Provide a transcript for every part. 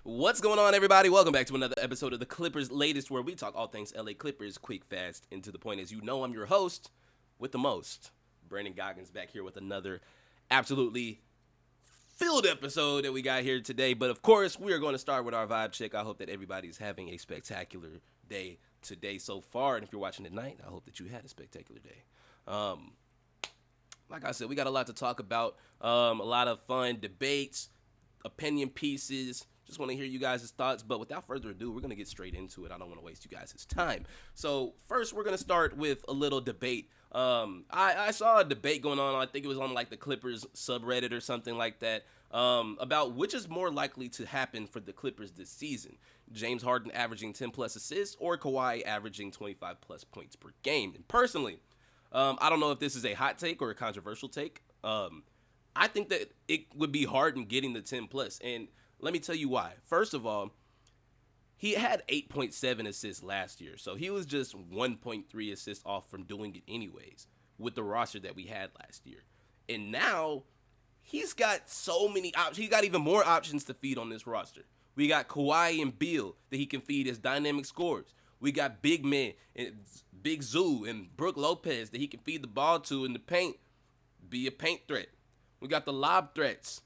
What's going on, everybody? Welcome back to another episode of the Clippers Latest, where we talk all things LA Clippers, quick, fast, and to the point. As you know, I'm your host with the most, Brandon Goggins, back here with another absolutely filled episode that we got here today. But of course, we are going to start with our vibe check. I hope that everybody's having a spectacular day today so far. And if you're watching tonight, I hope that you had a spectacular day. Um, like I said, we got a lot to talk about, a lot of fun debates, opinion pieces. Just want to hear you guys' thoughts. But without further ado, we're going to get straight into it. I don't want to waste you guys' time. So first, we're going to start with a little debate. I saw a debate going on. I think it was on like the Clippers subreddit or something like that, about which is more likely to happen for the Clippers this season. James Harden averaging 10 plus assists or Kawhi averaging 25 plus points per game. And personally, I don't know if this is a hot take or a controversial take. I think that it would be Harden getting the 10 plus. And let me tell you why. First of all, he had 8.7 assists last year. So he was just 1.3 assists off from doing it anyways with the roster that we had last year. And now he's got so many options. He got even more options to feed on this roster. We got Kawhi and Beal that he can feed as dynamic scorers. We got big men and Big Zoo and Brook Lopez that he can feed the ball to in the paint, be a paint threat. We got the lob threats.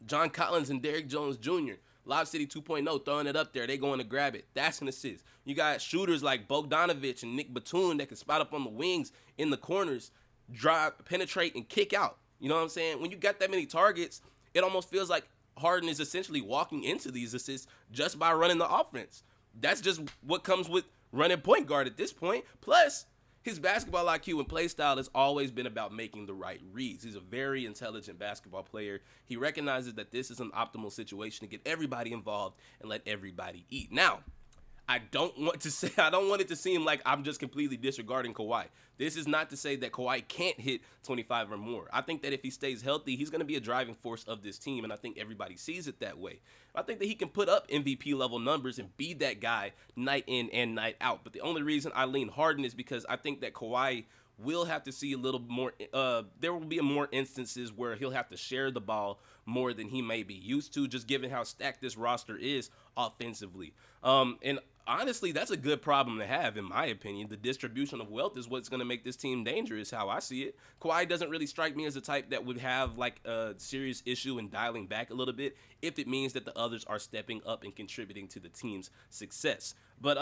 John Collins and Derrick Jones Jr. Lob City 2.0 throwing it up there. They going to grab it. That's an assist. You got shooters like Bogdanovich and Nick Batum that can spot up on the wings in the corners, drive, penetrate, and kick out. You know what I'm saying? When you got that many targets, it almost feels like Harden is essentially walking into these assists just by running the offense. That's just what comes with running point guard at this point. Plus, his basketball IQ and play style has always been about making the right reads. He's a very intelligent basketball player. He recognizes that this is an optimal situation to get everybody involved and let everybody eat. Now, I don't want it to seem like I'm just completely disregarding Kawhi. This is not to say that Kawhi can't hit 25 or more. I think that if he stays healthy, he's going to be a driving force of this team, and I think everybody sees it that way. I think that he can put up MVP level numbers and be that guy night in and night out. But the only reason I lean Harden is because I think that Kawhi will have to see a little more. There will be more instances where he'll have to share the ball more than he may be used to, just given how stacked this roster is offensively. And honestly, that's a good problem to have, in my opinion. The distribution of wealth is what's going to make this team dangerous, how I see it. Kawhi doesn't really strike me as the type that would have like a serious issue in dialing back a little bit if it means that the others are stepping up and contributing to the team's success. But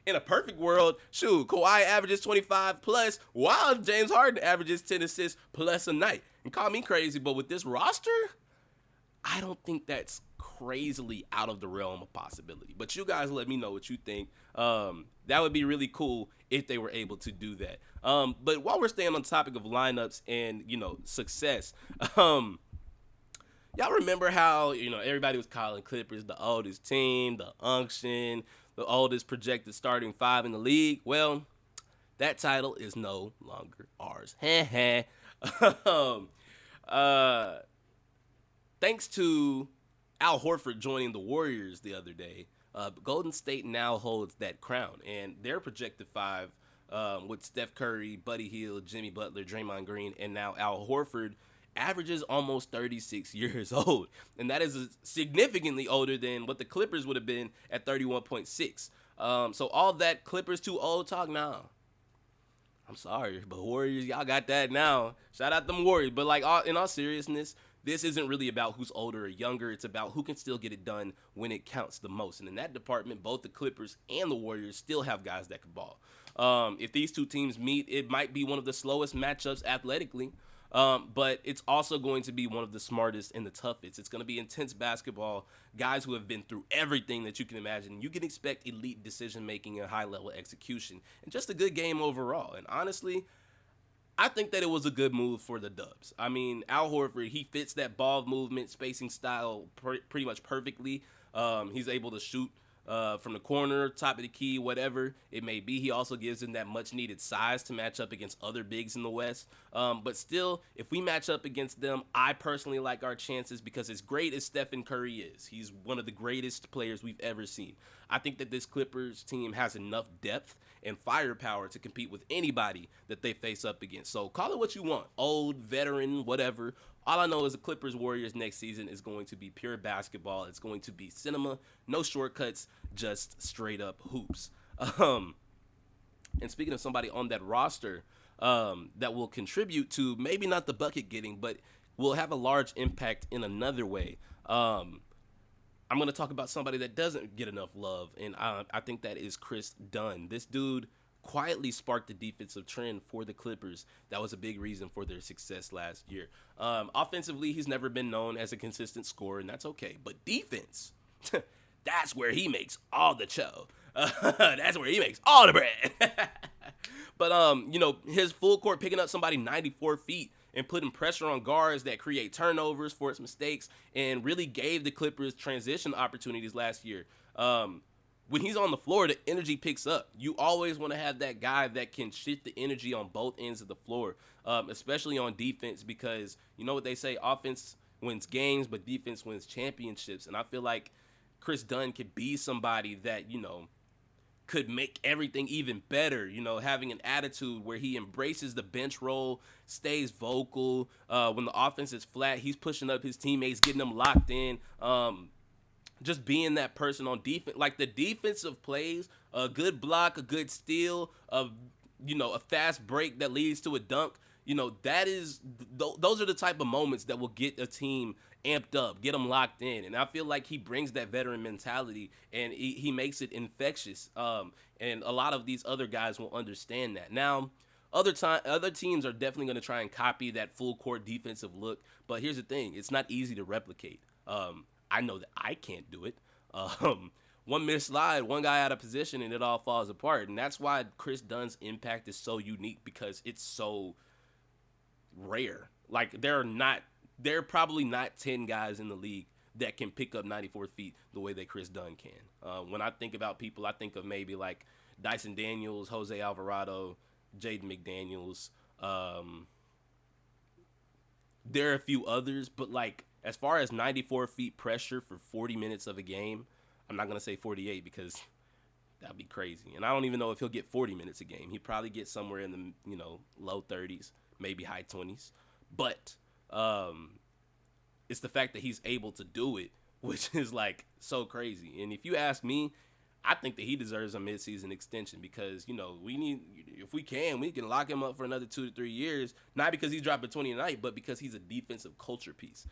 in a perfect world, shoot, Kawhi averages 25 plus, while James Harden averages 10 assists plus a night. And call me crazy, but with this roster, I don't think that's crazily out of the realm of possibility. But you guys let me know what you think. That would be really cool if they were able to do that. But while we're staying on the topic of lineups and, success, y'all remember how, everybody was calling Clippers the oldest team, the unction, the oldest projected starting five in the league? Well, that title is no longer ours. um, uh, Thanks to Al Horford joining the Warriors the other day, Golden State now holds that crown, and their projected five, with Steph Curry, Buddy Hield, Jimmy Butler, Draymond Green, and now Al Horford, averages almost 36 years old, and that is significantly older than what the Clippers would have been at 31.6. So all that Clippers too old talk now. I'm sorry, but Warriors, y'all got that now. Shout out them Warriors. But like in all seriousness, this isn't really about who's older or younger. It's about who can still get it done when it counts the most. And in that department, both the Clippers and the Warriors still have guys that can ball. If these two teams meet, it might be one of the slowest matchups athletically. But it's also going to be one of the smartest and the toughest. It's going to be intense basketball. Guys who have been through everything that you can imagine. You can expect elite decision making and high level execution, and just a good game overall. And honestly, I think that it was a good move for the Dubs. I mean, Al Horford, he fits that ball movement, spacing style pretty much perfectly. He's able to shoot from the corner, top of the key, whatever it may be. He also gives him that much needed size to match up against other bigs in the West. But still, if we match up against them, I personally like our chances because as great as Stephen Curry is, he's one of the greatest players we've ever seen. I think that this Clippers team has enough depth and firepower to compete with anybody that they face up against. So call it what you want, old, veteran, whatever. All I know is the Clippers Warriors next season is going to be pure basketball. It's going to be cinema, no shortcuts, just straight up hoops. Um, and speaking of somebody on that roster that will contribute to maybe not the bucket getting, but will have a large impact in another way. I'm going to talk about somebody that doesn't get enough love, and I think that is Chris Dunn. This dude quietly sparked the defensive trend for the Clippers. That was a big reason for their success last year. Offensively, he's never been known as a consistent scorer, and that's okay. But defense, that's where he makes all the show. That's where he makes all the bread. But his full court picking up somebody 94 feet and putting pressure on guards that create turnovers, force mistakes, and really gave the Clippers transition opportunities last year. When he's on the floor, the energy picks up. You always want to have that guy that can shift the energy on both ends of the floor, especially on defense, because you know what they say, offense wins games, but defense wins championships. And I feel like Chris Dunn could be somebody that, could make everything even better, having an attitude where he embraces the bench role, stays vocal. When the offense is flat, he's pushing up his teammates, getting them locked in. Just being that person on defense, like the defensive plays, a good block, a good steal, a fast break that leads to a dunk. Those are the type of moments that will get a team amped up, get them locked in. And I feel like he brings that veteran mentality, and he makes it infectious. And a lot of these other guys will understand that. Now, other teams are definitely going to try and copy that full court defensive look. But here's the thing: it's not easy to replicate. I know that I can't do it. One missed slide, one guy out of position, and it all falls apart. And that's why Chris Dunn's impact is so unique, because it's so rare. Like, there are probably not 10 guys in the league that can pick up 94 feet the way that Chris Dunn can. When I think about people, I think of maybe like Dyson Daniels, Jose Alvarado, Jaden McDaniels. There are a few others, but like, as far as 94 feet pressure for 40 minutes of a game, I'm not going to say 48 because that'd be crazy. And I don't even know if he'll get 40 minutes a game. He probably gets somewhere in the, low 30s, maybe high 20s. But it's the fact that he's able to do it, which is like so crazy. And if you ask me, I think that he deserves a midseason extension, because, if we can lock him up for another 2 to 3 years, not because he's dropping 20 a night, but because he's a defensive culture piece.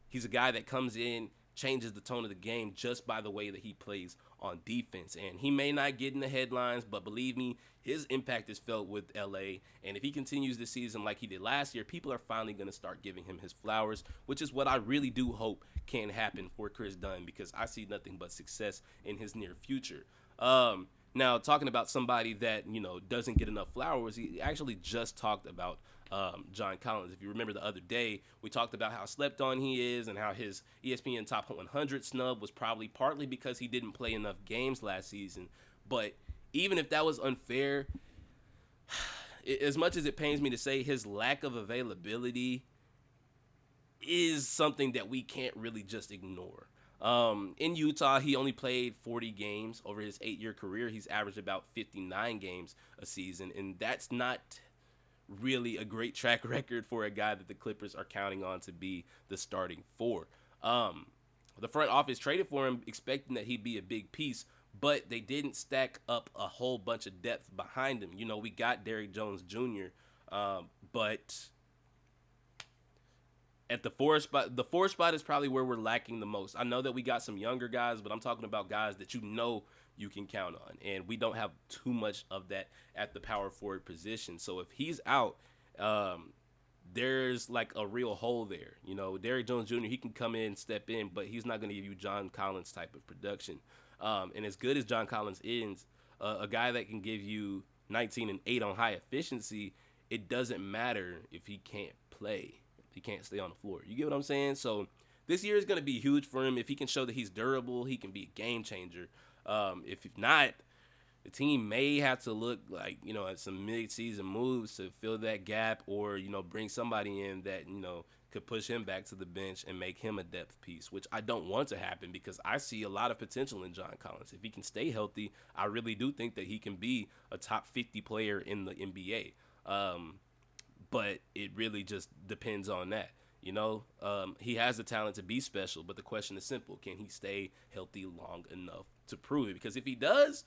He's a guy that comes in, changes the tone of the game just by the way that he plays on defense. And he may not get in the headlines, but believe me, his impact is felt with LA. And if he continues this season like he did last year, people are finally going to start giving him his flowers, which is what I really do hope can happen for Chris Dunn, because I see nothing but success in his near future. Now, talking about somebody that, doesn't get enough flowers, he actually just talked about John Collins. If you remember the other day, we talked about how slept on he is and how his ESPN Top 100 snub was probably partly because he didn't play enough games last season. But even if that was unfair, as much as it pains me to say, his lack of availability is something that we can't really just ignore. In Utah, he only played 40 games over his 8-year career. He's averaged about 59 games a season, and that's not really a great track record for a guy that the Clippers are counting on to be the starting four. The front office traded for him expecting that he'd be a big piece, but they didn't stack up a whole bunch of depth behind him. We got Derrick Jones Jr., but at the four spot is probably where we're lacking the most. I know that we got some younger guys, but I'm talking about guys that you can count on, and we don't have too much of that at the power forward position. So if he's out, there's like a real hole there. Derrick Jones Jr., he can come in, step in, but he's not going to give you John Collins type of production. And as good as John Collins is, a guy that can give you 19 and 8 on high efficiency, it doesn't matter if he can't play. He can't stay on the floor. You get what I'm saying? So this year is going to be huge for him. If he can show that he's durable, he can be a game changer. If not, the team may have to look like, at some mid-season moves to fill that gap, or, bring somebody in that, could push him back to the bench and make him a depth piece, which I don't want to happen, because I see a lot of potential in John Collins. If he can stay healthy, I really do think that he can be a top 50 player in the NBA. But it really just depends on that. He has the talent to be special, but the question is simple: can he stay healthy long enough to prove it? Because if he does,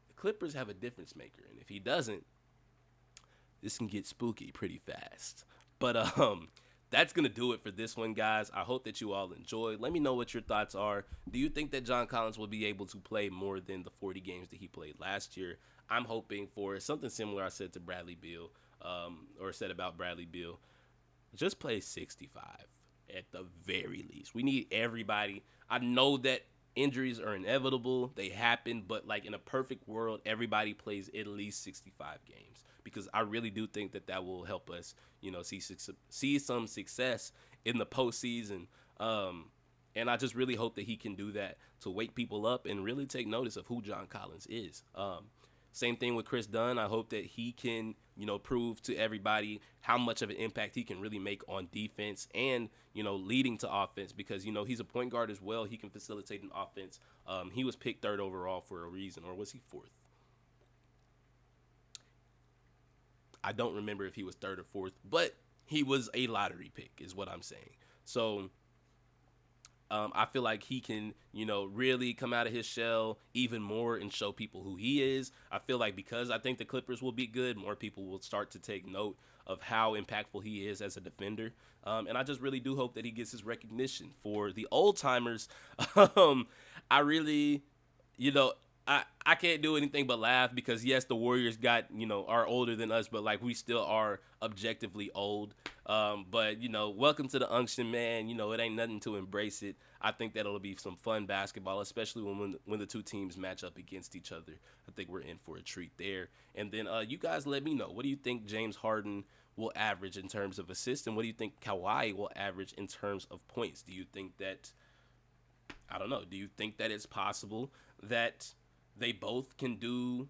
the Clippers have a difference maker, and if he doesn't, this can get spooky pretty fast. But that's gonna do it for this one, guys. I hope that you all enjoyed. Let me know what your thoughts are. Do you think that John Collins will be able to play more than the 40 games that he played last year? I'm hoping for something similar I said to Bradley Beal, or said about Bradley Beal. Just play 65 at the very least. We need everybody. I know that injuries are inevitable, they happen, but like in a perfect world, everybody plays at least 65 games because I really do think that that will help us, see some success in the postseason. And I just really hope that he can do that to wake people up and really take notice of who John Collins is. Same thing with Chris Dunn. I hope that he can, prove to everybody how much of an impact he can really make on defense and, leading to offense because, he's a point guard as well. He can facilitate an offense. He was picked third overall for a reason, or was he fourth? I don't remember if he was third or fourth, but he was a lottery pick is what I'm saying. So I feel like he can, really come out of his shell even more and show people who he is. I feel like because I think the Clippers will be good, more people will start to take note of how impactful he is as a defender. And I just really do hope that he gets his recognition. For the old timers, I really, you know, I can't do anything but laugh because yes, the Warriors are older than us, but like we still are objectively old. But welcome to the unction, man. It ain't nothing to embrace it. I think that it'll be some fun basketball, especially when the two teams match up against each other. I think we're in for a treat there. And then you guys let me know, what do you think James Harden will average in terms of assists, and what do you think Kawhi will average in terms of points? Do you think that I don't know? Do you think that it's possible that they both can do?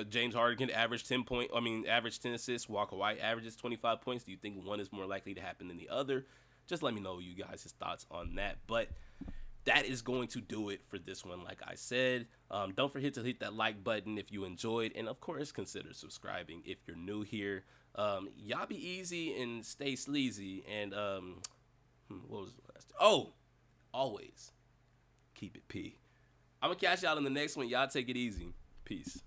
James Harden can average average 10 assists, while Kawhi averages 25 points. Do you think one is more likely to happen than the other? Just let me know you guys' thoughts on that. But that is going to do it for this one. Like I said, don't forget to hit that like button if you enjoyed. And, of course, consider subscribing if you're new here. Y'all be easy and stay sleazy. And what was the last? Oh, always keep it P. I'm going to catch y'all in the next one. Y'all take it easy. Peace.